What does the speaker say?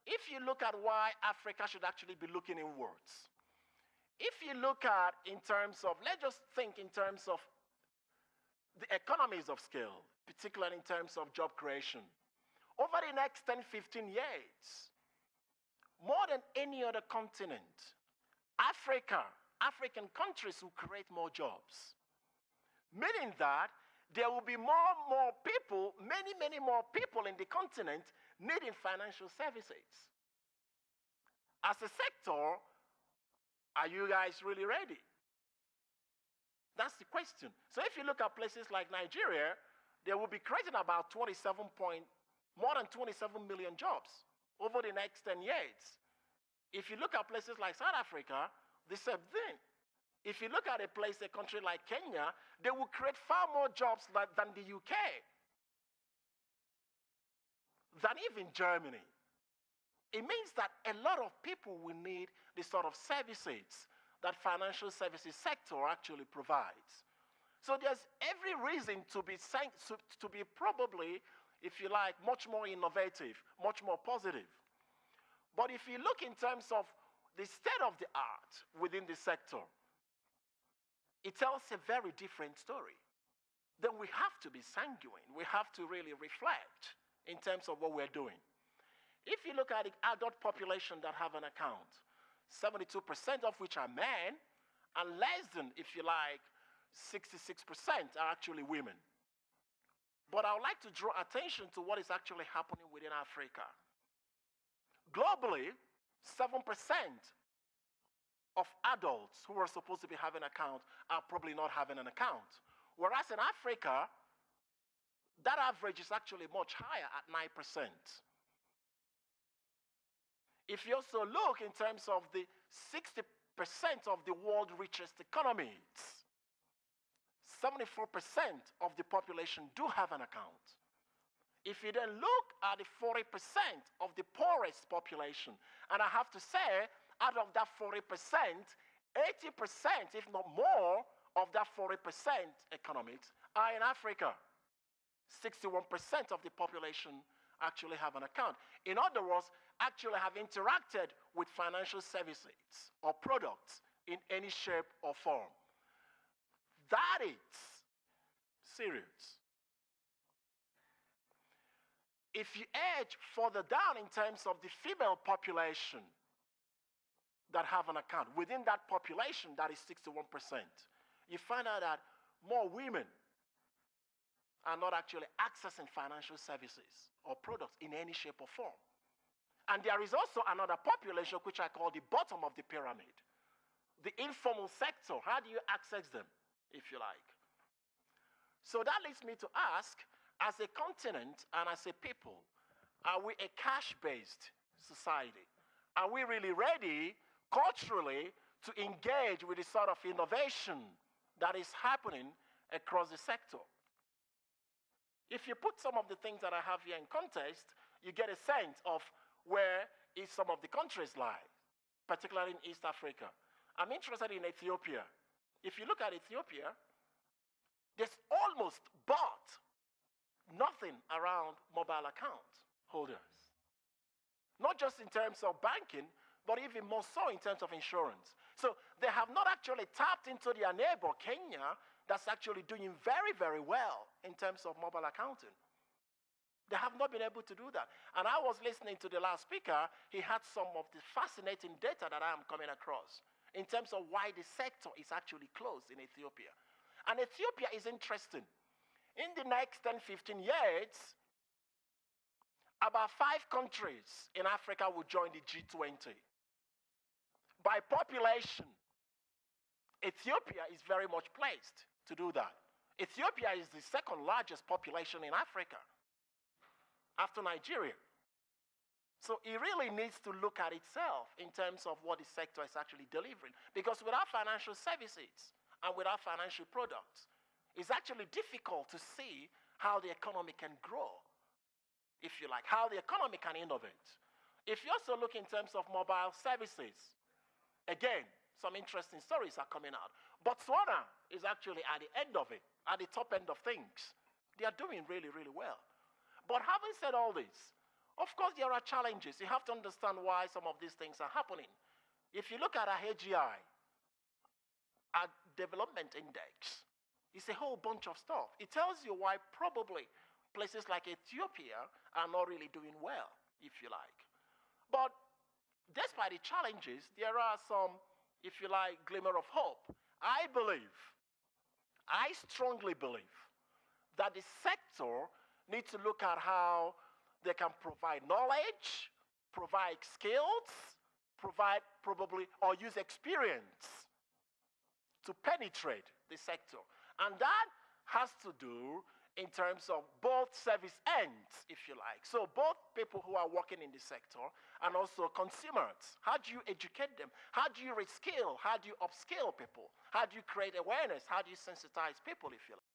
if you look at why Africa should actually be looking inwards, if you look at in terms of, let's just think in terms of the economies of scale, particularly in terms of job creation, over the next 10, 15 years, more than any other continent, African countries will create more jobs. Meaning that there will be more people, many more people in the continent needing financial services. As a sector, are you guys really ready? That's the question. So if you look at places like Nigeria, they will be creating about more than 27 million jobs over the next 10 years. If you look at places like South Africa, the same thing. If you look at a country like Kenya, they will create far more jobs than the UK, than even Germany. It means that a lot of people will need the sort of services that financial services sector actually provides. So there's every reason to be probably, if you like, much more innovative, much more positive. But if you look in terms of the state of the art within the sector, it tells a very different story. Then we have to be sanguine. We have to really reflect in terms of what we're doing. If you look at the adult population that have an account, 72% of which are men, and less than, if you like, 66% are actually women. But I would like to draw attention to what is actually happening within Africa. Globally, 7% of adults who are supposed to be having an account are probably not having an account. Whereas in Africa, that average is actually much higher at 9%. If you also look in terms of the 60% of the world's richest economies, 74% of the population do have an account. If you then look at the 40% of the poorest population, and I have to say, out of that 40%, 80%, if not more, of that 40% economics are in Africa. 61% of the population actually have an account. In other words, actually have interacted with financial services or products in any shape or form. That is serious. If you edge further down in terms of the female population that have an account, within that population, that is 61%, you find out that more women are not actually accessing financial services or products in any shape or form. And there is also another population which I call the bottom of the pyramid, the informal sector. How do you access them, if you like? So that leads me to ask, as a continent and as a people, are we a cash-based society? Are we really ready culturally to engage with the sort of innovation that is happening across the sector? If you put some of the things that I have here in context, you get a sense of where some of the countries lie, particularly in East Africa. I'm interested in Ethiopia. If you look at Ethiopia, there's almost but nothing around mobile account holders. Not just in terms of banking, but even more so in terms of insurance. So they have not actually tapped into their neighbor, Kenya, that's actually doing very, very well in terms of mobile accounting. They have not been able to do that. And I was listening to the last speaker. He had some of the fascinating data that I am coming across in terms of why the sector is actually closed in Ethiopia. And Ethiopia is interesting. In the next 10, 15 years, about 5 countries in Africa will join the G20. By population, Ethiopia is very much placed to do that. Ethiopia is the second largest population in Africa, after Nigeria. So it really needs to look at itself in terms of what the sector is actually delivering. Because without financial services and without financial products, it's actually difficult to see how the economy can grow, if you like, how the economy can innovate. If you also look in terms of mobile services, again, some interesting stories are coming out. Botswana is actually at the end of it, at the top end of things. They are doing really, really well. But having said all this, Of course, there are challenges. You have to understand why some of these things are happening. If you look at our AGI, our development index, it's a whole bunch of stuff. It tells you why probably places like Ethiopia are not really doing well, if you like. But despite the challenges, there are some, if you like, glimmer of hope. I strongly believe that the sector needs to look at how they can provide knowledge, provide skills, provide probably, or use experience to penetrate the sector. And that has to do in terms of both service ends, if you like. So both people who are working in the sector and also consumers. How do you educate them? How do you reskill? How do you upskill people? How do you create awareness? How do you sensitize people, if you like?